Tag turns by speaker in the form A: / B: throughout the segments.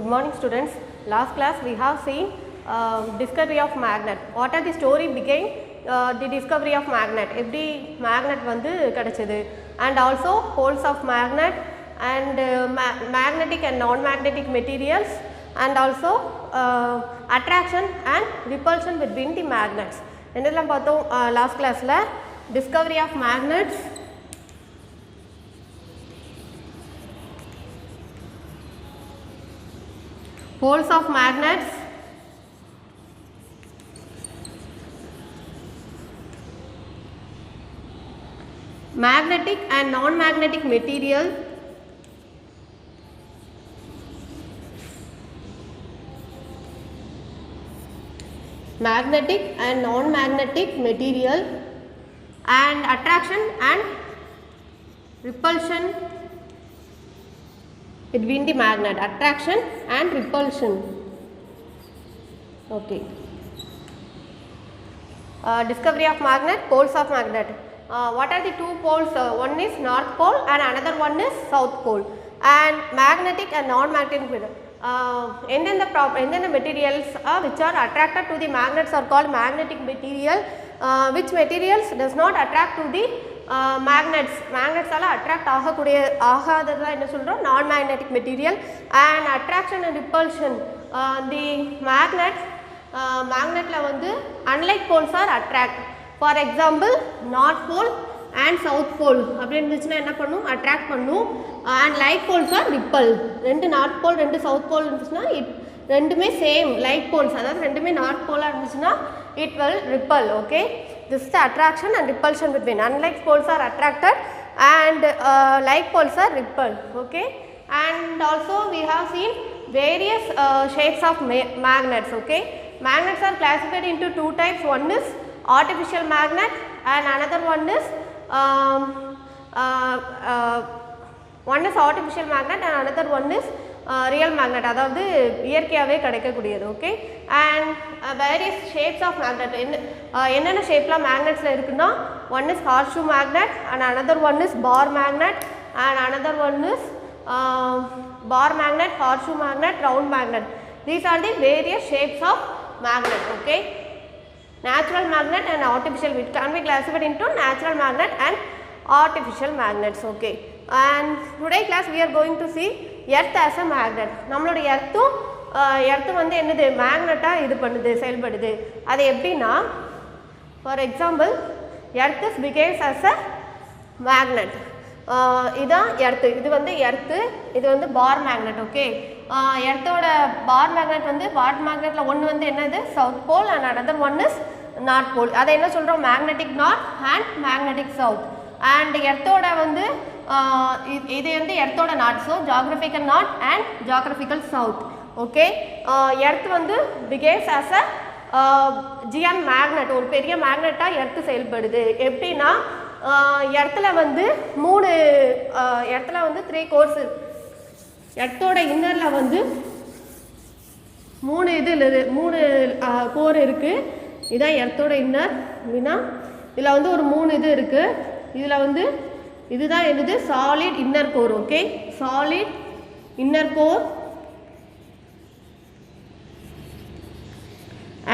A: Good morning students. Last class we have seen discovery of magnet. What are the story began the discovery of magnet. Every magnet வந்து கிடைச்சது and also poles of magnet and magnetic and non-magnetic materials and also attraction and repulsion between the magnets. என்னெல்லாம் பார்த்தோம் last classல discovery of magnets, poles of magnets, magnetic and non-magnetic material, magnetic and non-magnetic material and attraction and repulsion between the magnet, attraction and repulsion. Okay. Discovery of magnet, poles of magnet. What are the two poles? One is north pole and another one is south pole. And magnetic and non-magnetic material. The materials which are attracted to the magnets are called magnetic material. Which materials does not attract to the magnets? Magnets alla attract ஆகாததா என்ன சொல்றோம்? Non-magnetic material. And attraction and repulsion. The magnets magnetல வந்து unlike poles are attract. For example, north pole and south pole அப்படி இருந்துச்சுன்னா என்ன பண்ணும்? Attract பண்ணும். And like poles are repel. ரெண்டு north pole ரெண்டு south pole இருந்துச்சுன்னா ரெண்டுமே same like poles, அதாவது ரெண்டுமே north pole இருந்துச்சுன்னா it will repel. Okay, this is the attraction and repulsion between. Unlike poles are attracted and like poles are repelled. Okay, and also we have seen various shapes of magnets. Okay, magnets are classified into two types. One is artificial magnet and another one is artificial magnet and another one is real magnet, அதாவது இயற்கையாகவே கிடைக்கக்கூடியது. Okay, and various shapes of magnet என்னென்ன ஷேப்லாம் மேக்னெட்ஸில் இருக்குன்னா, one is horseshoe magnet and another one is bar magnet and another one is bar magnet, horseshoe magnet, round magnet. These are the various shapes of magnet. Okay, natural magnet and artificial, which can be classified into natural magnet and artificial magnets. Okay, and today class we are going to see earth as a magnet. நம்மளோட earth வந்து என்னது மேக்னெட்டா இது பண்ணுது, செயல்படுது. அது எப்படின்னா, for example earth behaves as a magnet. இதான் எர்த்து, இது வந்து எர்த்து, இது வந்து பார் மேக்னெட். ஓகே, எர்த்தோட பார் மேக்னெட் வந்து பார் மேக்னெட்ல ஒன்று வந்து என்னது south pole and another one is north pole. அதை என்ன சொல்கிறோம்? Magnetic north and magnetic south. And எர்த்தோட வந்து இது வந்து எர்த்தோட north, so geographical north and geographical south. Okay, earth வந்து behaves as a Ziyan magnet, ஒரு பெரிய மேக்னெட்டாக எர்த்து செயல்படுது. எப்படின்னா, எர்த்தில் வந்து த்ரீ கோர்ஸ். எர்த்தோட இன்னரில் வந்து மூணு கோர் இருக்குது. இதுதான் எர்த்தோட இன்னர். அப்படின்னா இதில் வந்து ஒரு 3 இது இருக்குது. இதில் வந்து இதுதான் என்னது solid inner core. Okay, solid inner core.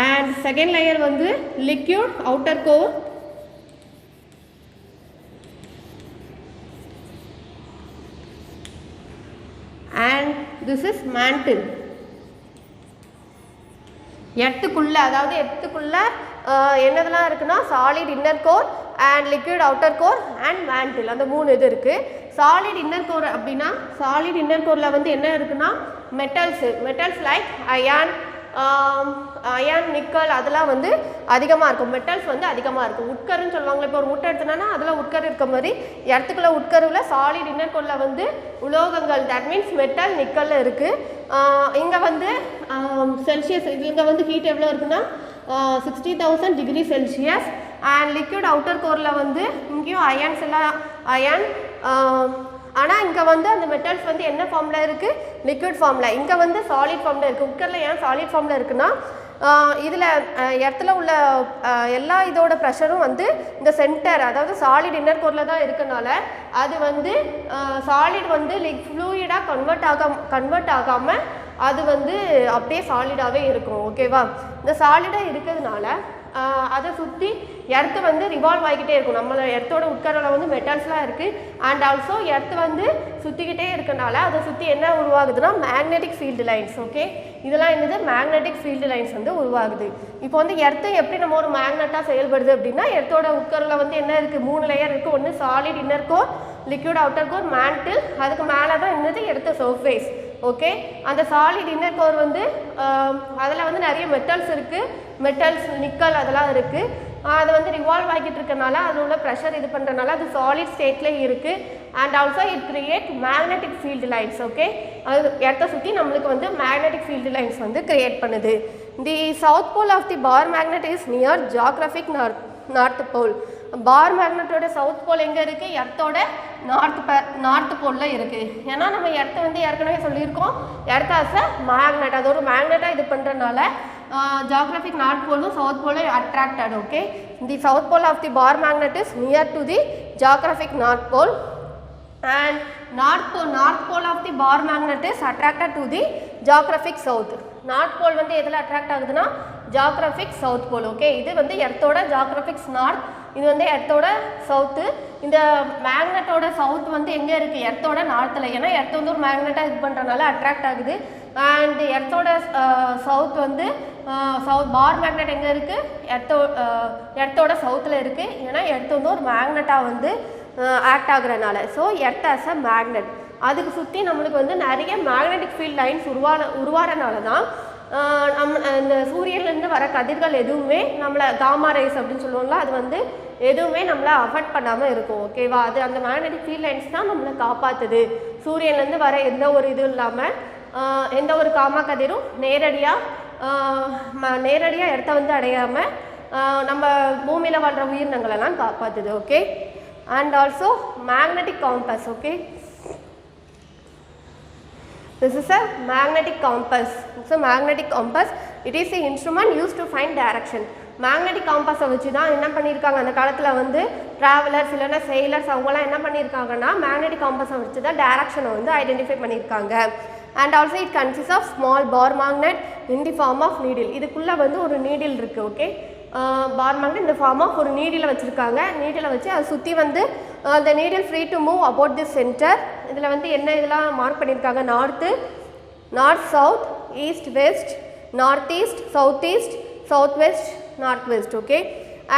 A: And second layer வந்து liquid outer core. and this is mantle. எர்த்துக்குள்ள, அதாவது எர்த்துக்குள்ள என்னதெல்லாம் இருக்குன்னா solid inner core and liquid outer core and mantle, அந்த 3 இது இருக்குது. சாலிட் இன்னர் கோர் அப்படின்னா, சாலிட் இன்னர் கோரில் வந்து என்ன இருக்குன்னா மெட்டல்ஸ் லைக் அயான், நிக்கல், அதெல்லாம் வந்து அதிகமாக இருக்கும். மெட்டல்ஸ் வந்து அதிகமாக இருக்கும். உட்கருன்னு சொல்லுவாங்களே, இப்போ ஒரு முட்டை எடுத்தோன்னா அதில் உட்கரு இருக்க மாதிரி எர்த்துக்குள்ள உட்கருவில் சாலிட் இன்னர் கோரில் வந்து உலோகங்கள், தட் மீன்ஸ் மெட்டல், நிக்கல் இருக்குது. இங்கே வந்து செல்சியஸ், இங்கே வந்து ஹீட் எவ்வளோ இருக்குன்னா 60,000 degree Celsius. And liquid outer கோரில் வந்து இங்கேயும் அயான்ஸ் எல்லாம் அயான், ஆனால் இங்கே வந்து அந்த மெட்டல்ஸ் வந்து என்ன ஃபார்மில் இருக்குது? லிக்விட் ஃபார்மில். இங்கே வந்து சாலிட் ஃபார்மில் இருக்குது. உட்கரில் ஏன் சாலிட் ஃபார்மில் இருக்குன்னா, இதில் இடத்துல உள்ள எல்லா இதோட ப்ரெஷரும் வந்து இந்த சென்டர், அதாவது சாலிட் இன்னர் கோரில் தான் இருக்கனால அது வந்து சாலிட் வந்து ஃப்ளூயிடாக கன்வெர்ட் ஆகாமல் அது வந்து அப்படியே சாலிடாகவே இருக்கும். ஓகேவா? இந்த சாலிடாக இருக்கிறதுனால அதை சுற்றி எர்த்து வந்து ரிவால்வ் ஆகிக்கிட்டே இருக்கும். நம்மளோட எர்த்தோட உட்கரில் வந்து மெட்டல்ஸ்லாம் இருக்குது. அண்ட் ஆல்சோ எர்த்து வந்து சுற்றிக்கிட்டே இருக்கனால அதை சுற்றி என்ன உருவாகுதுன்னா மேக்னெட்டிக் ஃபீல்டு லைன்ஸ். ஓகே, இதெல்லாம் என்னது மேக்னெட்டிக் ஃபீல்டு லைன்ஸ் வந்து உருவாகுது. இப்போ வந்து எர்த்து எப்படி நம்ம ஒரு மேக்னெட்டாக செயல்படுது அப்படின்னா, எர்த்தோட உட்கரில் வந்து என்ன இருக்குது, 3 லேயர் இருக்குது. ஒன்று solid inner core, liquid outer core, mantle. அதுக்கு மேலே தான் என்னது எர்த்து சர்ஃபேஸ். ஓகே, அந்த சாலிட் இன்னர் கோர் வந்து அதில் வந்து நிறைய மெட்டல்ஸ் இருக்குது. மெட்டல்ஸ் நிக்கல் அதெல்லாம் இருக்குது. அது வந்து ரிவால்வ் ஆகிட்டு இருக்கனால அதில் உள்ள ப்ரெஷர் இது பண்ணுறதுனால அது சாலிட் ஸ்டேட்லேயே இருக்குது. And also it create magnetic field lines. Okay, அது எர்த்தை சுற்றி நம்மளுக்கு வந்து மேக்னெட்டிக் ஃபீல்டு லைன்ஸ் வந்து கிரியேட் பண்ணுது. The south pole of the bar magnet is near geographic north pole. Bar மேக்னெட்டோட சவுத் போல் எங்கே இருக்குது, எர்த்தோட நார்த் போலில் இருக்குது. ஏன்னா நம்ம எர்த்தை வந்து ஏற்கனவே சொல்லியிருக்கோம், எர்த் ஆஸ் அ மேக்னெட், அது ஒரு மேக்னெட்டாக இது பண்ணுறதுனால ஜியாகிரபிக் நார்த் போலும் சவுத் போலும் attracted. Okay, the south pole of the bar magnet is near to the geographic north pole and north pole of the bar magnet is attracted to the geographic south. north pole வந்து எதில் attract ஆகுதுன்னா geographic south pole. Okay, இது வந்து எர்த்தோட geographic north, இது வந்து எர்த்தோட south. இந்த மேக்னெட்டோட south வந்து எங்கே இருக்குது, எர்த்தோட நார்த்தில். ஏன்னா எர்த் வந்து ஒரு மேக்னெட்டாக இது பண்ணுறதுனால அட்ராக்ட் ஆகுது. அண்ட் எர்த்தோட சவுத் வந்து பார் மேக்னெட் எங்கே இருக்குது, எர்த்தோட சவுத்தில் இருக்குது. ஏன்னா எர்த் வந்து ஒரு மேக்னெட்டாக வந்து ஆக்ட் ஆகுறதுனால. So earth as a magnet, அதுக்கு சுற்றி நம்மளுக்கு வந்து நிறைய மேக்னெட்டிக் ஃபீல்ட் லைன்ஸ் உருவாகிறனால தான் இந்த சூரியன்லேருந்து வர கதிர்கள் எதுவுமே நம்மளை காமா ரேஸ் அப்படின்னு சொல்லுவோம்ல, அது வந்து எதுவுமே நம்மளை அஃபெக்ட் பண்ணாமல் இருக்கும். ஓகேவா? அது அந்த மேக்னெட்டிக் ஃபீல்ட் லைன்ஸ் தான் நம்மளை காப்பாற்றுது. சூரியன்லேருந்து வர எந்த ஒரு இதுவும் இல்லாமல் எந்த ஒரு காமா கதிரும் நேரடியாக எர்த்தை வந்து அடையாமல் நம்ம பூமியில் வாழ்கிற உயிரினங்களெல்லாம் காப்பாற்றுது. Okay, and also magnetic compass. Okay, this is a magnetic compass. It's a magnetic compass. It is an instrument used to find direction. Magnetic காம்பஸை வச்சு தான் என்ன பண்ணியிருக்காங்க அந்த காலத்தில் வந்து ட்ராவலர்ஸ் இல்லைன்னா செயிலர்ஸ் அவங்களாம் என்ன பண்ணியிருக்காங்கன்னா மேக்னெட்டிக் காம்பஸை வச்சு தான் டைரக்ஷனை வந்து ஐடென்டிஃபை பண்ணியிருக்காங்க. And also it consist of small bar magnet in the form of needle. இதுக்குள்ளே வந்து ஒரு நீடில் இருக்குது. ஓகே, பார் மேக்னெட் இந்த ஃபார்ம் ஆஃப் ஒரு நீடில் வச்சுருக்காங்க. நீடில் வச்சு அதை சுற்றி வந்து அந்த needle free to move about the centre. இதில் வந்து என்ன இதெல்லாம் மார்க் பண்ணியிருக்காங்க, north south, east west, north east, south east, south west, north west. Okay,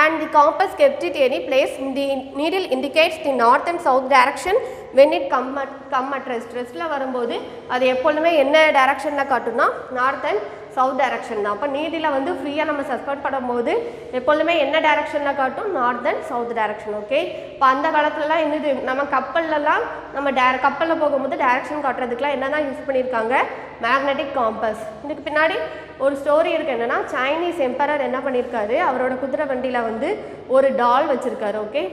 A: and the compass kept it any place. The needle indicates the north and south direction when it come at rest. Restல வரும்போது அது எப்பொழுதுமே என்ன டைரக்ஷனில் காட்டும்னா north and south direction தான். அப்போ needle வந்து ஃப்ரீயாக நம்ம சஸ்பெண்ட் பண்ணும்போது எப்பொழுதுமே என்ன டைரக்ஷனில் காட்டும், north and south direction. Okay, இப்போ அந்த காலத்துலலாம் என்னது நம்ம கப்பல்லலாம் நம்ம கப்பலில் போகும்போது டைரக்ஷன் காட்டுறதுக்குலாம் என்ன தான் யூஸ் பண்ணியிருக்காங்க, மேக்னெட்டிக் காம்பஸ். இதுக்கு பின்னாடி ஒரு ஸ்டோரி இருக்குது. என்னென்னா சைனீஸ் எம்பரர் என்ன பண்ணியிருக்காரு, அவரோட குதிரை வண்டியில் வந்து ஒரு டால் வச்சுருக்காரு. ஓகே,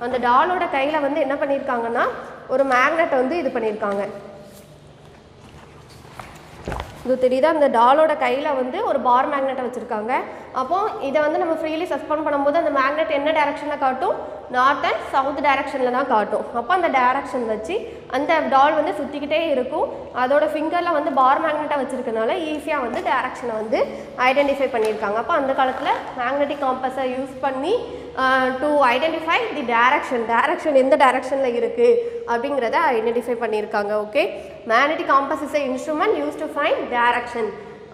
A: அந்த டாலோட கையில் வந்து என்ன பண்ணியிருக்காங்கன்னா ஒரு மேக்னெட் வந்து இது பண்ணியிருக்காங்க. இது தெரியுதா, அந்த டாலோட கையில் வந்து ஒரு பார் மேக்னெட்டை வச்சுருக்காங்க. அப்போது இதை வந்து நம்ம ஃப்ரீலி சஸ்பெண்ட் பண்ணும்போது அந்த மேக்னெட் என்ன டைரக்ஷனில் காட்டும், நார்த் அண்ட் சவுத் டைரக்ஷனில் தான் காட்டும். அப்போ அந்த டைரக்ஷன் வச்சு அந்த டால் வந்து சுற்றிக்கிட்டே இருக்கும். அதோட ஃபிங்கரில் வந்து பார் மேக்னெட்டை வச்சுருக்கனால ஈஸியாக வந்து டைரக்ஷனை வந்து ஐடென்டிஃபை பண்ணியிருக்காங்க. அப்போ அந்த காலத்தில் மேக்னெட்டிக் காம்பஸை யூஸ் பண்ணி டு ஐடென்டிஃபை தி டைரக்ஷன் எந்த டைரக்ஷனில் இருக்குது அப்படிங்கிறத ஐடென்டிஃபை பண்ணியிருக்காங்க. Okay, magnetic compass is a instrument use to find direction.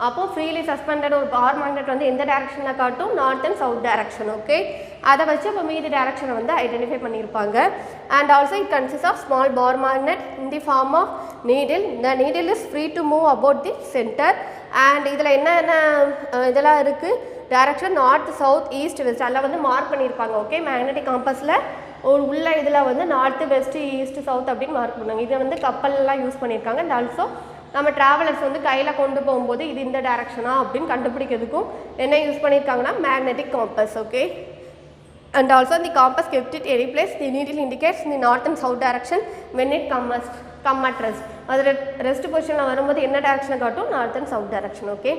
A: அப்போது ஃப்ரீலி சஸ்பெண்டட் ஒரு பார் மேக்னெட் வந்து எந்த டைரக்ஷனில் காட்டும், north and south direction. Okay, அதை வச்சு இப்போ மீதி டைரக்ஷனை வந்து ஐடென்டிஃபை பண்ணியிருப்பாங்க. And also it consist of small bar magnet in the form of needle. The needle is free to move about the centre. And இதில் என்னென்ன இதெல்லாம் இருக்குது, direction north, south, east, west அதில் வந்து மார்க் பண்ணியிருப்பாங்க. ஓகே, மேக்னெட்டிக் காம்பஸில் ஒரு உள்ள இதில் வந்து நார்த்து, வெஸ்ட்டு, ஈஸ்ட், சவுத் அப்படின்னு மார்க் பண்ணுவாங்க. இதை வந்து கப்பல்லாம் யூஸ் பண்ணியிருக்காங்க. அண்ட் ஆல்சோ நம்ம ட்ராவலர்ஸ் வந்து கையில் கொண்டு போகும்போது இது இந்த டைரக்ஷனா அப்படின்னு கண்டுபிடிக்கிறதுக்கும் என்ன யூஸ் பண்ணியிருக்காங்கன்னா magnetic compass. Okay, and also the compass kept it any place. The needle indicates the north and south direction when it come at rest. அது ரெஸ்ட் பொசிஷனில் வரும்போது என்ன டைரக்ஷனை காட்டும், north and south direction. Okay,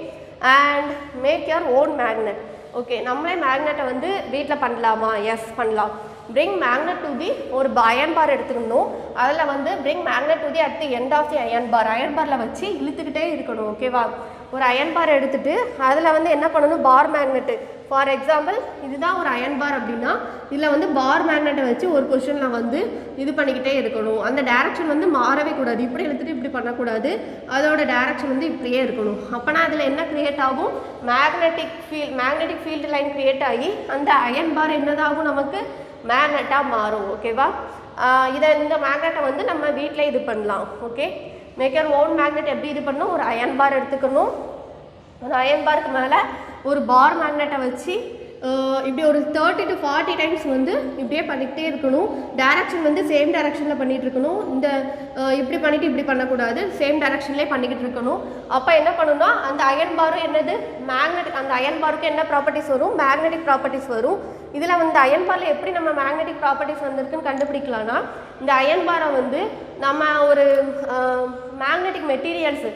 A: and make your own magnet. Okay, நம்மளே மேக்னெட்டை வந்து வீட்டில் பண்ணலாமா, எஸ் பண்ணலாம். bring magnet to the ஒரு iron bar எடுத்துக்கணும். அதில் வந்து bring magnet to the at the end of the iron barல வச்சு இழுத்துக்கிட்டே இருக்கணும். ஓகேவா? ஒரு அயன் பார் எடுத்துகிட்டு அதில் வந்து என்ன பண்ணணும், பார் மேக்னெட்டு. ஃபார் எக்ஸாம்பிள் இதுதான் ஒரு அயன் பார் அப்படின்னா இதில் வந்து பார் மேக்னெட்டை வச்சு ஒரு பொசிஷனில் வந்து இது பண்ணிக்கிட்டே இருக்கணும். அந்த டேரக்ஷன் வந்து மாறவே கூடாது. இப்படி எடுத்துகிட்டு இப்படி பண்ணக்கூடாது. அதோட டேரக்ஷன் வந்து இப்படியே இருக்கணும். அப்போனா அதில் என்ன க்ரியேட் ஆகும், மேக்னெட்டிக் ஃபீல்டு லைன் க்ரியேட் ஆகி அந்த அயன் பார் என்னதாகும், நமக்கு மேக்னெட்டாக மாறும். ஓகேவா? இந்த மேக்னெட்டை வந்து நம்ம வீட்டில் இது பண்ணலாம். Okay, make your own magnet எப்படி இது பண்ணணும், ஒரு அயன் பார் எடுத்துக்கணும். அந்த அயன் பாருக்கு மேலே ஒரு பார் மேக்னெட்டை வச்சு இப்படி ஒரு 30 to 40 டைம்ஸ் வந்து இப்படியே பண்ணிக்கிட்டே இருக்கணும். டேரக்ஷன் வந்து சேம் டேரக்ஷனில் பண்ணிகிட்டு இருக்கணும். இந்த இப்படி பண்ணிவிட்டு இப்படி பண்ணக்கூடாது, சேம் டேரக்ஷன்லேயே பண்ணிக்கிட்டு இருக்கணும். அப்போ என்ன பண்ணணும்னா அந்த அயன் பாரும் என்னது மேக்னெட்டிக், அந்த அயன் பாருக்கு என்ன ப்ராப்பர்ட்டிஸ் வரும், மேக்னெட்டிக் ப்ராப்பர்ட்டிஸ் வரும். இதில் வந்து அயன் பாரில் எப்படி நம்ம மேக்னெட்டிக் ப்ராப்பர்ட்டிஸ் வந்திருக்குன்னு கண்டுபிடிக்கலாம்னா இந்த அயன் பாரை வந்து நம்ம ஒரு magnetic materials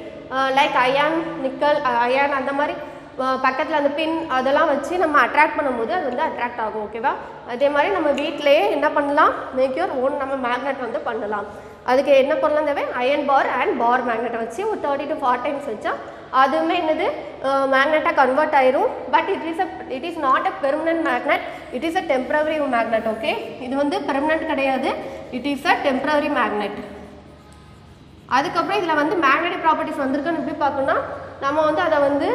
A: like iron, nickel, iron அந்த மாதிரி பக்கத்தில் அந்த பின் அதெல்லாம் வச்சு நம்ம அட்ராக்ட் பண்ணும்போது அது வந்து அட்ராக்ட் ஆகும். ஓகேவா? அதே மாதிரி நம்ம வீட்டிலையே என்ன பண்ணலாம், மேக் யுவர் ஓன் நம்ம மேக்னெட் வந்து பண்ணலாம். அதுக்கு என்ன பண்ணலாம் தேவை, அயன் பார் அண்ட் பார் மேக்னெட்டை வச்சு ஒரு 30 to 40 டைம்ஸ் வச்சா அதுவுமே என்னது மேக்னெட்டாக கன்வெர்ட் ஆயிரும். But it is not a permanent magnet, it is a temporary magnet. Okay, இது வந்து பெர்மனன்ட் கிடையாது, it is a temporary magnet. அதுக்கப்புறம் இதில் வந்து மேக்னெட்டிக் ப்ராப்பர்ட்டிஸ் வந்திருக்குன்னு எப்படி பார்க்கணும்னா நம்ம வந்து அதை வந்து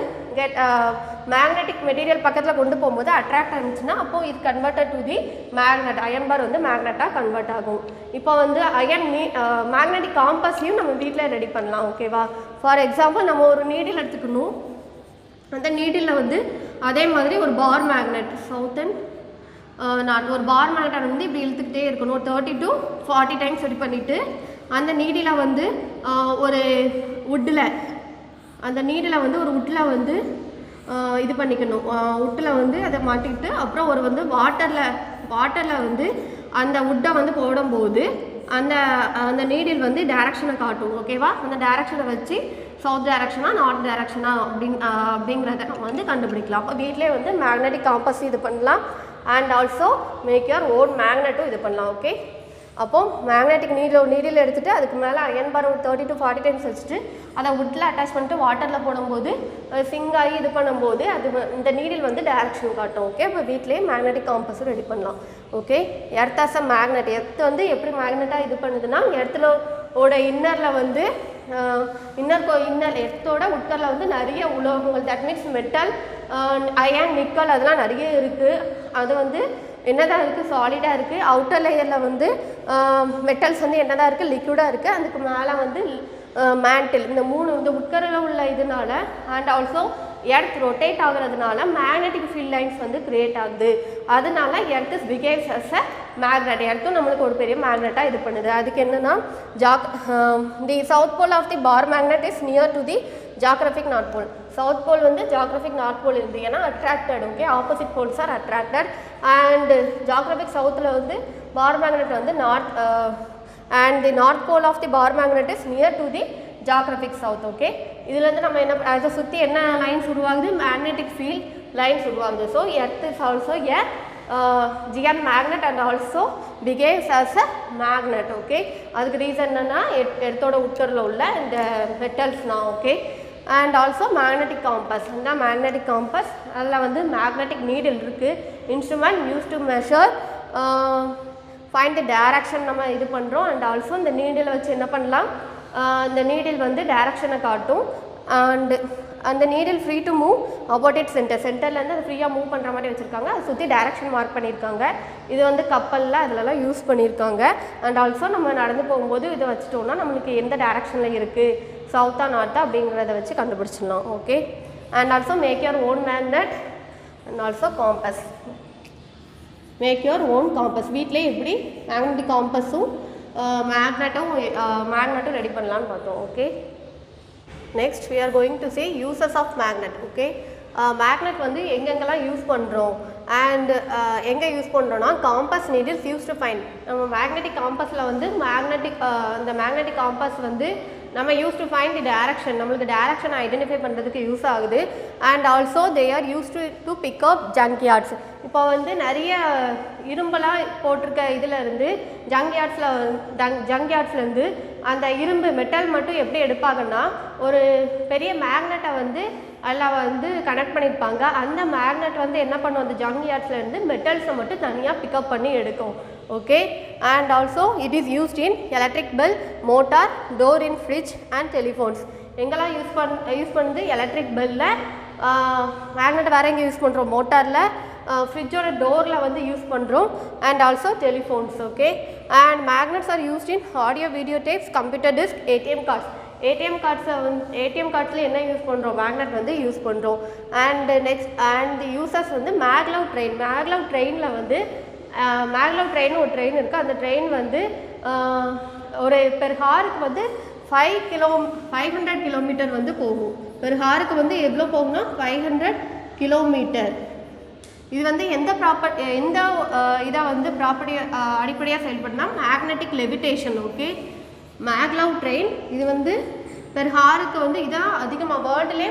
A: மேக்னெட்டிக் மெட்டீரியல் பக்கத்தில் கொண்டு போகும்போது அட்ராக்ட் ஆகிடுச்சுன்னா அப்போது இது converted to the magnet, iron bar வந்து மேக்னெட்டாக கன்வெர்ட் ஆகும். இப்போ வந்து மேக்னெட்டிக் காம்பஸையும் நம்ம வீட்டில் ரெடி பண்ணலாம். ஓகேவா? ஃபார் எக்ஸாம்பிள் நம்ம ஒரு நீடில் எடுத்துக்கணும். அந்த நீடில் வந்து அதே மாதிரி ஒரு பார் மேக்னெட் ஒரு பார் மேக்னெட்டை வந்து இப்படி இழுத்துக்கிட்டே இருக்கணும். ஒரு 30 to 40 டைம்ஸ் ரெடி பண்ணிவிட்டு அந்த நீடில் வந்து ஒரு வுட்டில் ஒரு வுட்டில் வந்து இது பண்ணிக்கணும். வுட்டில் வந்து அதை மாட்டிக்கிட்டு அப்புறம் ஒரு வந்து வாட்டரில் வந்து அந்த வுட்டை வந்து போடும்போது அந்த நீடில் வந்து டைரக்ஷனை காட்டும். ஓகேவா? அந்த டைரக்ஷனை வச்சு சவுத் டைரக்ஷனா நார்த் டைரக்ஷனா அப்படிங்கிறத நம்ம வந்து கண்டுபிடிக்கலாம். அப்போ வீட்டிலே வந்து மேக்னெட்டிக் காம்பஸ் இது பண்ணலாம் and also make your own மேக்னெட்டும் இது பண்ணலாம். ஓகே, அப்போது மேக்னெட்டிக் நீடில் எடுத்துகிட்டு அதுக்கு மேலே அயன் பார் ஒரு 30 to 40 டைம்ஸ் வச்சுட்டு அதை வுட்டில் அட்டாச் பண்ணிட்டு வாட்டரில் போடும்போது சிங்க் ஆகி இது பண்ணும்போது அது இந்த நீடில் வந்து டைரக்ஷன் காட்டும். ஓகே, இப்போ வீட்டிலேயே மேக்னெட்டிக் காம்பஸும் ரெடி பண்ணலாம். Okay, earth as a magnet, earth வந்து எப்படி மேக்னெட்டாக இது பண்ணுதுன்னா எர்த்தோட இன்னரில் வந்து எர்த்தோட உட்கரில் வந்து நிறைய உலோகங்கள், that means metal, iron, nickel அதெல்லாம் நிறைய இருக்குது. அது வந்து என்னதான் இருக்குது, சாலிடாக இருக்குது. அவுட்டர் லேயரில் வந்து மெட்டல்ஸ் வந்து என்னதான் இருக்குது, லிக்விடாக இருக்குது. அதுக்கு மேலே வந்து மேண்டில், இந்த இந்த உட்கரில் உள்ள இதனால அண்ட் ஆல்சோ எர்த் ரொட்டேட் ஆகுறதுனால மேக்னெட்டிக் ஃபீல்ட் லைன்ஸ் வந்து கிரியேட் ஆகுது. அதனால earth behaves as a magnet, எர்த்தும் நம்மளுக்கு ஒரு பெரிய மேக்னெட்டாக இது பண்ணுது. அதுக்கு என்னென்னா the south pole of the bar magnet is near to the geographic north pole. South pole வந்து ஜியோகிராஃபிக் நார்த் போல் இருக்குது, ஏன்னா attracted. Okay, opposite poles are attracted and geographic சவுத்தில் வந்து பார் மேக்னெட் வந்து north and the north pole of the bar magnet is near to the geographic south. Okay, இதுலேருந்து நம்ம என்ன அதை சுற்றி என்ன லைன்ஸ் உருவாகுது, மேக்னெட்டிக் ஃபீல்ட் லைன்ஸ் உருவாகுது. So earth is also a GM magnet and also behaves as a magnet. Okay, அதுக்கு reason என்னென்னா எர்த்தோட உட்கரில் உள்ள இந்த மெட்டல்ஸ்னால். Okay, and also magnetic compass, இந்த மேக்னெட்டிக் காம்பஸ் அதில் வந்து மேக்னெட்டிக் நீடில் இருக்குது. Instrument use to measure find the direction நம்ம இது பண்ணுறோம். அண்ட் ஆல்சோ இந்த நீடில் வச்சு என்ன பண்ணலாம், இந்த நீடில் வந்து டைரக்ஷனை காட்டும். அண்டு அந்த needle free to move about it சென்டர்லேருந்து அது ஃப்ரீயாக மூவ் பண்ணுற மாதிரி வச்சுருக்காங்க. அதை சுற்றி டைரக்ஷன் மார்க் பண்ணியிருக்காங்க. இது வந்து கப்பலில் அதிலலாம் யூஸ் பண்ணியிருக்காங்க. அண்ட் ஆல்சோ நம்ம நடந்து போகும்போது இதை வச்சுட்டோம்னா நம்மளுக்கு எந்த டைரக்ஷனில் இருக்குது, சவுத்தா நார்த்தா அப்படிங்கிறத வச்சு கண்டுபிடிச்சிடலாம். Okay, and also make your own magnet and also compass. Make your own compass, வீட்டிலே எப்படி மேக்னெட்டிக் காம்பஸும் மேக்னெட்டும் ரெடி பண்ணலான்னு பார்த்தோம். Okay, next we are going to say uses of magnet. Okay, magnet வந்து எங்கெங்கெல்லாம் யூஸ் பண்ணுறோம் அண்ட் எங்கே யூஸ் பண்ணுறோன்னா compass needles use to find. நம்ம மேக்னெட்டிக் காம்பஸில் வந்து இந்த மேக்னெட்டிக் காம்பஸ் வந்து நம்ம use to find the direction, நம்மளுக்கு டைரக்ஷன் ஐடென்டிஃபை பண்ணுறதுக்கு யூஸ் ஆகுது. And also they are use to pick up junk yards. இப்போ வந்து நிறைய இரும்பெல்லாம் போட்டிருக்க இதில் இருந்து ஜங்க் யார்ட்ஸ்லேருந்து அந்த இரும்பு மெட்டல் மட்டும் எப்படி எடுப்பாங்கன்னா, ஒரு பெரிய மேக்னெட்டை வந்து அதில் வந்து கனெக்ட் பண்ணியிருப்பாங்க. அந்த மேக்னெட் வந்து என்ன பண்ணும், அந்த ஜங்க் யார்ட்ஸ்லேருந்து மெட்டல்ஸை மட்டும் தனியாக பிக்கப் பண்ணி எடுக்கும். Okay. And also it is used in electric bell, motor, door in fridge and telephones. எங்கெல்லாம் யூஸ் பண்ணுது, எலக்ட்ரிக் பெல்லில், மேக்னெட் வேறு எங்கே யூஸ் பண்ணுறோம், மோட்டாரில், ஃப்ரிட்ஜோட டோரில் வந்து யூஸ் பண்ணுறோம். And also telephones. Okay. And magnets are used in audio, video tapes, computer disk, ATM cards. ATM கார்ட்ஸில் என்ன யூஸ் பண்ணுறோம், மேக்னெட் வந்து யூஸ் பண்ணுறோம். அண்ட் நெக்ஸ்ட் அண்ட் யூசர்ஸ் வந்து மேக்லவ் ட்ரெயினில் வந்து மேக்லவ் ட்ரெயின் ஒரு ட்ரெயின் இருக்குது. அந்த ட்ரெயின் வந்து ஒரு பெர் ஹாருக்கு வந்து 500 கிலோமீட்டர் வந்து போகும். பெர் ஹாருக்கு வந்து எவ்வளோ போகும்னா 500 கிலோமீட்டர். இது வந்து எந்த இதை வந்து அடிப்படையாக செயல்படுனா magnetic levitation. Okay. Maglev train இது வந்து பெர் ஹாருக்கு வந்து இதான் அதிகமாக வேர்ல்டுலே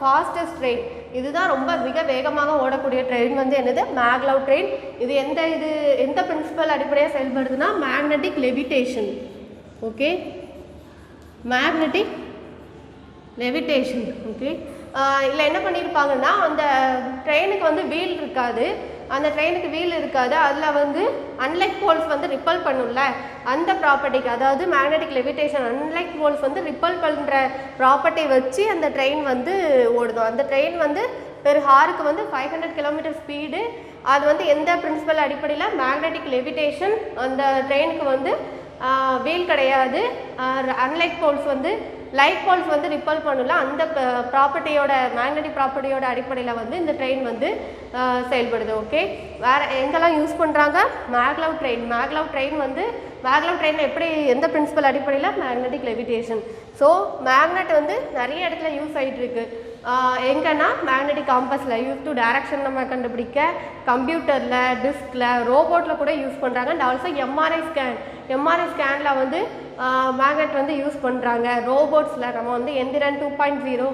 A: ஃபாஸ்டஸ்ட் ட்ரெயின். இதுதான் ரொம்ப மிக வேகமாக ஓடக்கூடிய ட்ரெயின் வந்து என்னது, மேக்லவ் ட்ரெயின். இது எந்த பிரின்சிபல் அடிப்படையாக செயல்படுதுன்னா magnetic levitation. Okay. Magnetic levitation. Okay. இல்லை என்ன பண்ணியிருப்பாங்கன்னா, அந்த ட்ரெயினுக்கு வந்து வீல் இருக்காது. அதில் வந்து அன்லைக் போல்ஸ் வந்து ரிப்பல் பண்ணும்ல, அந்த ப்ராப்பர்ட்டிக்கு, அதாவது மேக்னெட்டிக் லெவிடேஷன் அன்லைக் போல்ஸ் வந்து ரிப்பல் பண்ணுற ப்ராப்பர்ட்டி வச்சு அந்த ட்ரெயின் வந்து ஓடுதும். அந்த ட்ரெயின் வந்து பெர் ஹாருக்கு வந்து 500 கிலோமீட்டர் ஸ்பீடு. அது வந்து எந்த பிரின்சிபல் அடிப்படையில், மேக்னெட்டிக் லெவிடேஷன். அந்த ட்ரெயினுக்கு வந்து வீல் கிடையாது. அன்லைக் போல்ஸ் வந்து லைட் போல்ஸ் வந்து ரிப்பல் பண்ணல, அந்த ப்ராப்பர்ட்டியோட மேக்னெட்டிக் ப்ராப்பர்ட்டியோட அடிப்படையில் வந்து இந்த ட்ரெயின் வந்து செயல்படுது. ஓகே. வேறு எங்கெல்லாம் யூஸ் பண்ணுறாங்க, மேக்லவ் ட்ரெயின் எப்படி, எந்த பிரின்சிபல் அடிப்படையில், மேக்னெட்டிக் லெவிடேஷன். ஸோ மேக்னெட் வந்து நிறைய இடத்துல யூஸ் ஆகிட்டு இருக்கு. எங்கன்னா மேக்னெட்டிக் காம்பஸில் யூஸ் டு டைரக்ஷன் நம்ம கண்டுபிடிக்க, கம்ப்யூட்டரில், டிஸ்கில், ரோபோட்டில் கூட யூஸ் பண்ணுறாங்க. அண்ட் ஆல்சோ எம்ஆர்ஐ ஸ்கேனில் வந்து மேக்னெட் வந்து யூஸ் பண்ணுறாங்க. ரோபோட்ஸில் நம்ம வந்து எந்திரன் 2.0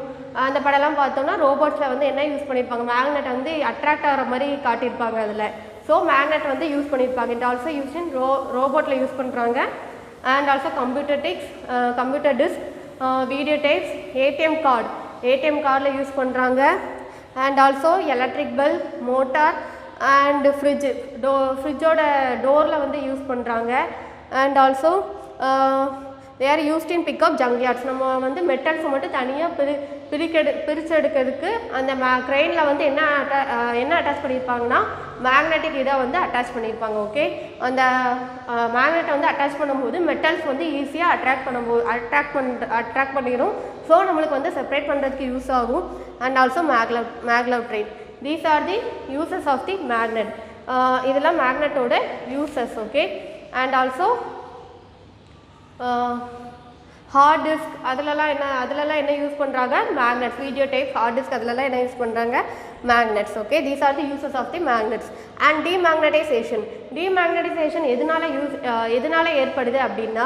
A: அந்த படம்லாம் பார்த்தோம்னா ரோபோட்ஸில் வந்து என்ன யூஸ் பண்ணியிருப்பாங்க, மேக்னெட் வந்து அட்ராக்ட் ஆகிற மாதிரி காட்டியிருப்பாங்க அதில். ஸோ மேக்னெட் வந்து யூஸ் பண்ணியிருப்பாங்க. இட் ஆல்சோ யூஸ் இன் ரோபோட்டில் யூஸ் பண்ணுறாங்க. And also computer disk, video tapes, ATM கார்டில் யூஸ் பண்ணுறாங்க. And also electric bell, motor and ஃப்ரிட்ஜோட டோரில் வந்து யூஸ் பண்ணுறாங்க. And also they are used in pick up junk yards. நம்ம வந்து மெட்டல்ஸை மட்டும் தனியாக பிரிச்செடுக்கிறதுக்கு அந்த க்ரெயினில் வந்து என்ன அட்டாச் பண்ணியிருப்பாங்கன்னா மேக்னெட்டிக் இதை வந்து அட்டாச் பண்ணியிருப்பாங்க. ஓகே. அந்த மேக்னெட்டை வந்து அட்டாச் பண்ணும்போது மெட்டல்ஸ் வந்து ஈஸியாக அட்ராக்ட் பண்ணிடும். ஸோ நம்மளுக்கு வந்து செப்பரேட் பண்ணுறதுக்கு யூஸ் ஆகும். And also maglev train. These are the uses of the magnet. இதெல்லாம் மேக்னெட்டோட uses. Okay. And also hard disk, அதிலலாம் என்ன யூஸ் பண்ணுறாங்க, magnets. Video tape, hard disk, அதிலலாம் என்ன யூஸ் பண்ணுறாங்க, magnets. Okay. These are the uses of the magnets. And demagnetization எதனால ஏற்படுது அப்படின்னா,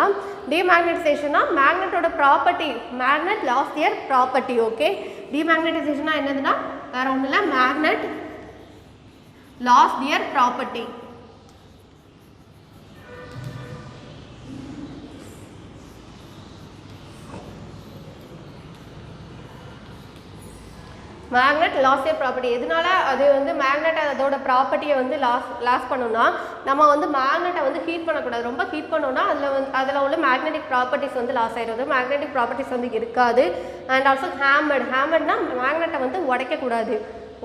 A: டீமேக்னடைசேஷனா மேக்னெட்டோட property, magnet lose their property. Okay. டீமேக்னடைசேஷனா என்னதுன்னா வேற ஒன்றும் இல்லை, magnet lose their property. Magnet lose their property. எதனால அது வந்து மேக்னெட் அதோட ப்ராப்பர்ட்டியை வந்து லாஸ் பண்ணோம்னா, நம்ம வந்து மேக்னெட்டை வந்து ஹீட் பண்ணக்கூடாது. ரொம்ப ஹீட் பண்ணோம்னா அதில் உள்ள மேக்னெட்டிக் ப்ராப்பர்ட்டிஸ் வந்து லாஸ் ஆகிடுது. மேக்னெட்டிக் ப்ராப்பர்ட்டிஸ் வந்து இருக்காது. அண்ட் ஆல்சோ ஹேமர்ட்னா மேக்னெட்டை வந்து உடைக்கக்கூடாது.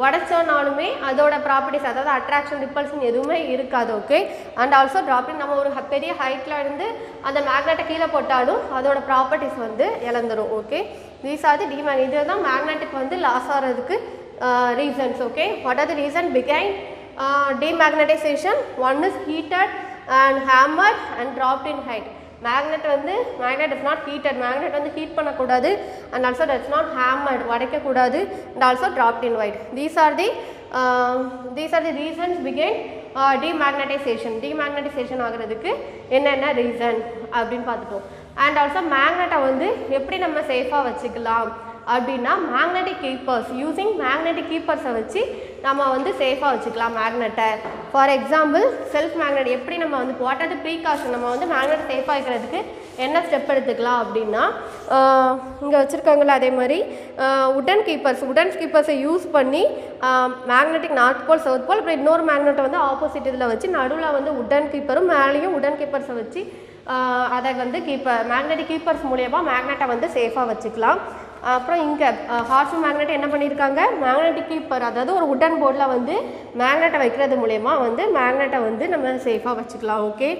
A: உடைச்சோனாலுமே அதோட ப்ராப்பர்ட்டிஸ், அதாவது அட்ராக்ஷன், ரிப்பல்ஷன் எதுவுமே இருக்காது. ஓகே. அண்ட் ஆல்சோ ட்ராப்பிங், நம்ம ஒரு பெரிய ஹைட்டில் இருந்து அந்த மேக்னெட்டை கீழே போட்டாலும் அதோட ப்ராப்பர்ட்டிஸ் வந்து இழந்துடும். ஓகே. தீஸ் ஆர் தி இதுதான் மேக்னெட்டிக் வந்து லாஸ் ஆகிறதுக்கு reasons. Okay. What are the reason behind demagnetization? One is heated and hammered and dropped in height. Magnet is not heated, magnet வந்து ஹீட் பண்ணக்கூடாது. And also that's not hammered, உடைக்கக்கூடாது. And also dropped in height. These are the reasons behind demagnetization. Demagnetization ஆகிறதுக்கு என்னென்ன reason அப்படின்னு பார்த்துட்டோம். And also மேக்னெட்டை வந்து எப்படி நம்ம சேஃபாக வச்சுக்கலாம் அப்படின்னா மேக்னெட்டிக் கீப்பர்ஸ் யூஸிங் மேக்னெட்டிக் கீப்பர்ஸை வச்சு நம்ம வந்து சேஃபாக வச்சுக்கலாம் மேக்னெட்டை. ஃபார் எக்ஸாம்பிள் செல்ஃப் மேக்னெட் எப்படி நம்ம வந்து வாட் ஆர் தி ப்ரீகாஷன் நம்ம வந்து மேக்னெட் சேஃபாக வைக்கிறதுக்கு என்ன ஸ்டெப் எடுத்துக்கலாம் அப்படின்னா இங்கே வச்சுருக்காங்களா அதே மாதிரி உடன் கீப்பர்ஸை யூஸ் பண்ணி magnetic north pole south pole அப்புறம் இன்னொரு மேக்னெட்டை வந்து ஆப்போசிட் இதில் வச்சு நடுவில் வந்து உடன் கீப்பரும் மேலேயும் உடன் கீப்பர்ஸை வச்சு அதை வந்து மேக்னெட்டிக் கீப்பர்ஸ் மூலயமா மேக்னெட்டை வந்து சேஃபாக வச்சுக்கலாம். அப்புறம் இங்கே ஹார்ஷூ மேக்னெட் என்ன பண்ணியிருக்காங்க மேக்னெட்டிக் கீப்பர் அதாவது ஒரு உடன் போர்டில் வந்து மேக்னெட்டை வைக்கிறது மூலயமா வந்து மேக்னெட்டை வந்து நம்ம சேஃபாக வச்சுக்கலாம். ஓகே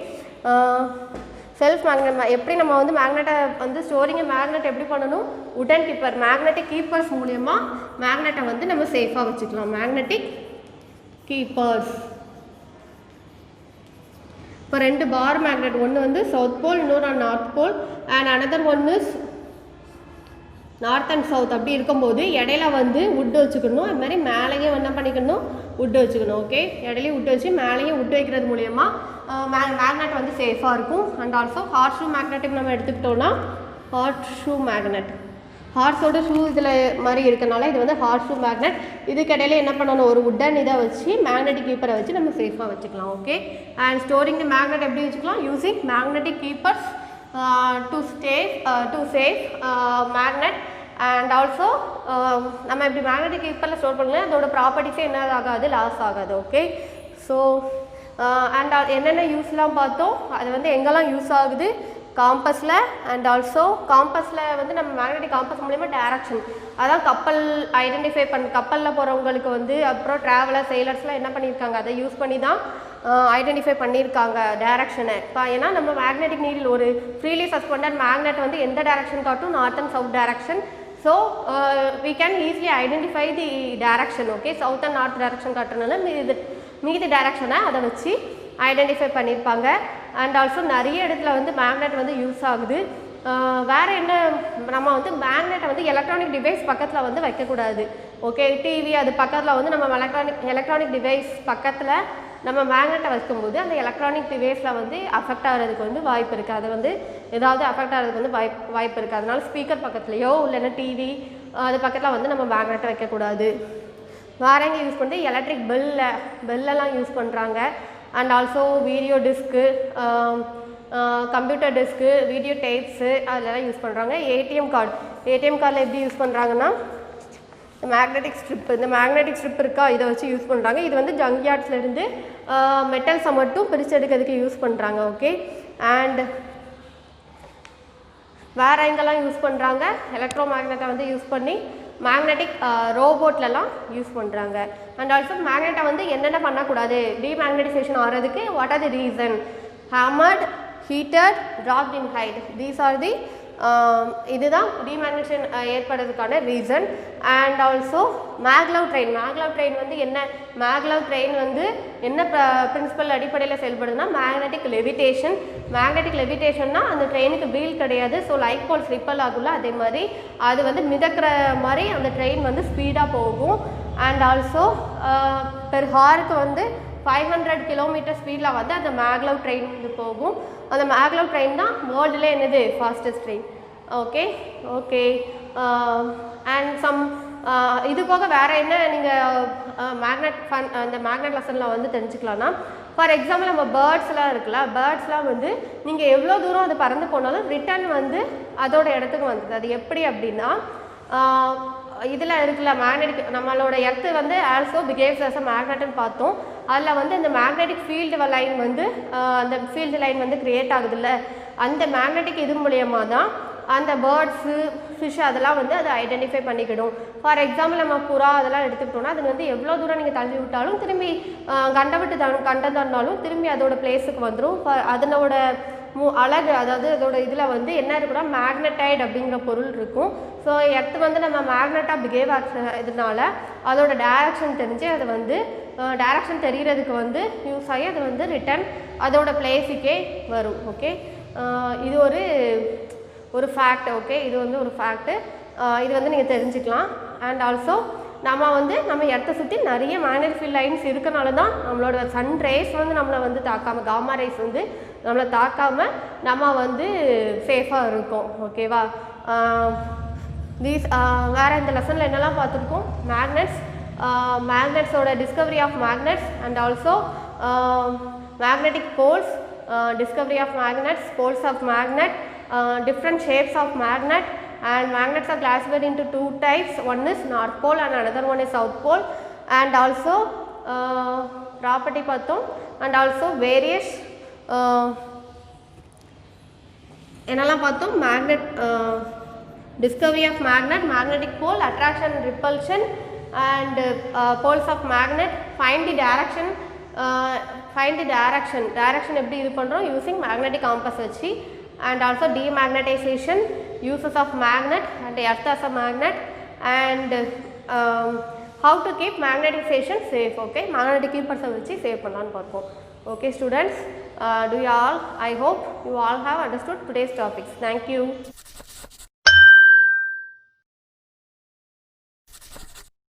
A: செல்ஃப் மேக்னெட் எப்படி நம்ம வந்து மேக்னெட்டை வந்து ஸ்டோரிங்கை மேக்னெட் எப்படி பண்ணணும் உடன் கீப்பர் மேக்னெட்டிக் கீப்பர்ஸ் மூலயமா மேக்னெட்டை வந்து நம்ம சேஃபாக வச்சுக்கலாம் மேக்னெட்டிக் கீப்பர்ஸ். இப்போ 2 பார் மேக்னெட் ஒன்று வந்து சவுத் போல் இன்னொரு north pole and another one is north and south அப்படி இருக்கும்போது இடையில வந்து வுட் வச்சுக்கணும். அது மாதிரி மேலேயும் என்ன பண்ணிக்கணும் வுட் வச்சுக்கணும். ஓகே இடையிலையும் வுட் வச்சு மேலேயும் வுட் வைக்கிறது மூலயமா மேக்னெட் வந்து சேஃபாக இருக்கும். அண்ட் ஆல்சோ ஹார்ஷூ மேக்னெட்டுக்கு நம்ம எடுத்துக்கிட்டோன்னா ஹார்ஷூ மேக்னெட் ஹார்ஸோட ஷூ இதில் மாதிரி இருக்கனால இது வந்து ஹார்ஷூ மேக்னெட். இதுக்கு இடையில என்ன பண்ணணும் ஒரு வுட்டன் இதை வச்சு மேக்னெட்டிக் கீப்பரை வச்சு நம்ம சேஃபாக வச்சுக்கலாம். Okay and storing the magnet எப்படி வச்சுக்கலாம் using magnetic keepers to save magnet and also நம்ம இப்படி மேக்னெட்டிக் கீப்பரில் ஸ்டோர் பண்ணலாம் அதோட ப்ராப்பர்ட்டிஸே என்ன ஆகாது லாஸ் ஆகாது. ஓகே ஸோ அண்ட் என்னென்ன யூஸ்லாம் பார்த்தோம் அது வந்து எங்கெல்லாம் யூஸ் ஆகுது காம்பஸில் அண்ட் ஆல்சோ காம்பஸில் வந்து நம்ம மேக்னெட்டிக் காம்பஸ் மூலிமா டேரக்ஷன் அதான் கப்பல் ஐடென்டிஃபை கப்பலில் போகிறவங்களுக்கு வந்து அப்புறம் ட்ராவலர் செயிலர்ஸ்லாம் என்ன பண்ணியிருக்காங்க அதை யூஸ் பண்ணி தான் ஐடென்டிஃபை பண்ணியிருக்காங்க டேரக்ஷனை. இப்போ ஏன்னா நம்ம மேக்னெட்டிக் நீடில் ஒரு ஃப்ரீலி சஸ்பெண்டட் மேக்னெட் வந்து எந்த டேரக்ஷன் காட்டும் north and south direction. So we can easily identify the direction. Okay south and north direction காட்டுறதுனால மீதி டேரக்ஷனை அதை வச்சு ஐடென்டிஃபை பண்ணியிருப்பாங்க. அண்ட் ஆல்சோ நிறைய இடத்துல வந்து மேக்னெட் வந்து யூஸ் ஆகுது. வேறு என்ன நம்ம வந்து மேக்னெட்டை வந்து எலக்ட்ரானிக் டிவைஸ் பக்கத்தில் வந்து வைக்கக்கூடாது. ஓகே டிவி அது பக்கத்தில் வந்து நம்ம எலக்ட்ரானிக் டிவைஸ் பக்கத்தில் நம்ம மேக்னெட்டை வைக்கும்போது அந்த எலக்ட்ரானிக் டிவைஸில் வந்து அஃபெக்ட் ஆகிறதுக்கு வந்து வாய்ப்பு இருக்குது. அதை வந்து ஏதாவது அஃபெக்ட் ஆகிறதுக்கு வந்து வாய்ப்பு இருக்குது. அதனால ஸ்பீக்கர் பக்கத்துலையோ இல்லைன்னா டிவி அது பக்கத்தில் வந்து நம்ம மேக்னெட்டை வைக்கக்கூடாது. வேறு எங்கே யூஸ் பண்ணுறது எலக்ட்ரிக் பெல்லெல்லாம் யூஸ் பண்ணுறாங்க. And also video disc computer disc video tapes அதெல்லாம் யூஸ் பண்ணுறாங்க. ஏடிஎம் கார்டில் எப்படி யூஸ் பண்ணுறாங்கன்னா மேக்னெட்டிக் ஸ்ட்ரிப் இருக்கா இதை வச்சு யூஸ் பண்ணுறாங்க. இது வந்து ஜங்க்யார்ட்ஸ்லேருந்து மெட்டல்ஸை மட்டும் பிரித்து எடுக்கிறதுக்கு யூஸ் பண்ணுறாங்க. ஓகே அண்ட் வேறு எங்கெல்லாம் யூஸ் பண்ணுறாங்க எலக்ட்ரோ மேக்னெட்டை வந்து யூஸ் பண்ணி மேக்னெட்டிக் ரோபோட்லலாம் யூஸ் பண்ணுறாங்க. அண்ட் ஆல்சோ மேக்னெட்டை வந்து என்னென்ன பண்ணக்கூடாது டீமேக்னடைசேஷன் ஆகிறதுக்கு what are the reason hammered heated dropped in height these are the இதுதான் டீமேக்னடைசேஷன் ஏற்படுறதுக்கான reason. And also maglev train வந்து என்ன மேக்லவ் ட்ரெயின் வந்து என்ன பிரின்சிபல் அடிப்படையில் செயல்படுதுன்னா மேக்னெட்டிக் லெவிட்டேஷன்னா அந்த ட்ரெயினுக்கு வீல் கிடையாது. ஸோ லைக் போல் ஸ்லிப்பல் ஆகும்ல அதே மாதிரி அது வந்து மிதக்கிற மாதிரி அந்த ட்ரெயின் வந்து ஸ்பீடாக போகும். அண்ட் ஆல்சோ பெர் ஹாருக்கு வந்து 500 கிலோமீட்டர் ஸ்பீடில் வந்து அந்த மேக்லவ் ட்ரெயின் வந்து போகும். அந்த மேக்லவ் ட்ரெயின் தான் வேர்ல்டில் என்னது fastest train. Okay and some இது போக வேறு என்ன நீங்கள் அந்த மேக்னெட் லெசனில் வந்து தெரிஞ்சுக்கலாம்னா ஃபார் எக்ஸாம்பிள் நம்ம பேர்ட்ஸ்லாம் இருக்குல்ல பேர்ட்ஸ்லாம் வந்து நீங்கள் எவ்வளோ தூரம் அது பறந்து போனாலும் ரிட்டர்ன் வந்து அதோட இடத்துக்கு வந்தது. அது எப்படி அப்படின்னா இதில் இருக்குல்ல மேக்னெட்டிக் நம்மளோட எர்த்து வந்து ஆல்சோ பிஹேவ்ஸ் அஸ் அ மேக்னெட்னு பார்த்தோம். அதில் வந்து இந்த மேக்னெட்டிக் ஃபீல்டு லைன் வந்து அந்த ஃபீல்டு லைன் வந்து க்ரியேட் ஆகுதுல்ல அந்த மேக்னெட்டிக் இது மூலயமா தான் அந்த பேர்ட்ஸு ஃபிஷ் அதெல்லாம் வந்து அதை ஐடென்டிஃபை பண்ணிக்கிடும். ஃபார் எக்ஸாம்பிள் நம்ம புறா அதெல்லாம் எடுத்துக்கிட்டோம்னா அது வந்து எவ்வளோ தூரம் நீங்கள் தள்ளி விட்டாலும் திரும்பி கண்டம் தந்தாலும் திரும்பி அதோட பிளேஸுக்கு வந்துடும். அதனோட அழகு அதாவது அதோட இதில் வந்து என்ன இருக்குன்னா மேக்னடைட் அப்படிங்கிற பொருள் இருக்கும். ஸோ எர்த்து வந்து நம்ம மேக்னெட்டாக பிஹேவ் இதனால அதோட டைரக்ஷன் தெரிஞ்சு அது வந்து டைரக்ஷன் தெரிகிறதுக்கு வந்து யூஸ் ஆகி அது வந்து ரிட்டன் அதோட பிளேஸுக்கே வரும். ஓகே இது ஒரு ஃபேக்ட். ஓகே இது வந்து ஒரு ஃபேக்ட்டு இது வந்து நீங்கள் தெரிஞ்சுக்கலாம். அண்ட் ஆல்சோ நம்ம வந்து நம்ம எர்த்தை சுற்றி நிறைய மேக்னெட்டிக் ஃபீல்ட் லைன்ஸ் இருக்கனால தான் நம்மளோட சன் ரேஸ் வந்து நம்மளை வந்து தாக்காமல், காமா ரேஸ் வந்து நம்மளை தாக்காமல் நம்ம வந்து சேஃபாக இருக்கோம். ஓகேவா? வேறு இந்த லெசனில் என்னெல்லாம் பார்த்துருக்கோம்? மேக்னெட்ஸோட discovery of magnets and also magnetic poles, discovery of magnets, poles of magnet, different shapes of magnet, and magnets are classified into two types. One is north pole and another one is south pole, and also property pathom, and also various enala pathom magnet, discovery of magnet, magnetic pole, attraction and repulsion, and poles of magnet, find the direction எப்படி இது பண்ணுறோம் using magnetic compass வச்சு, and also demagnetization, uses of magnet and earth as a magnet, and how to keep magnetization safe. Okay, magnetic கீப்பர்ஸை வச்சு சேவ் பண்ணலான்னு பார்ப்போம். Okay students, do you all, I hope you all have understood today's topics. Thank you.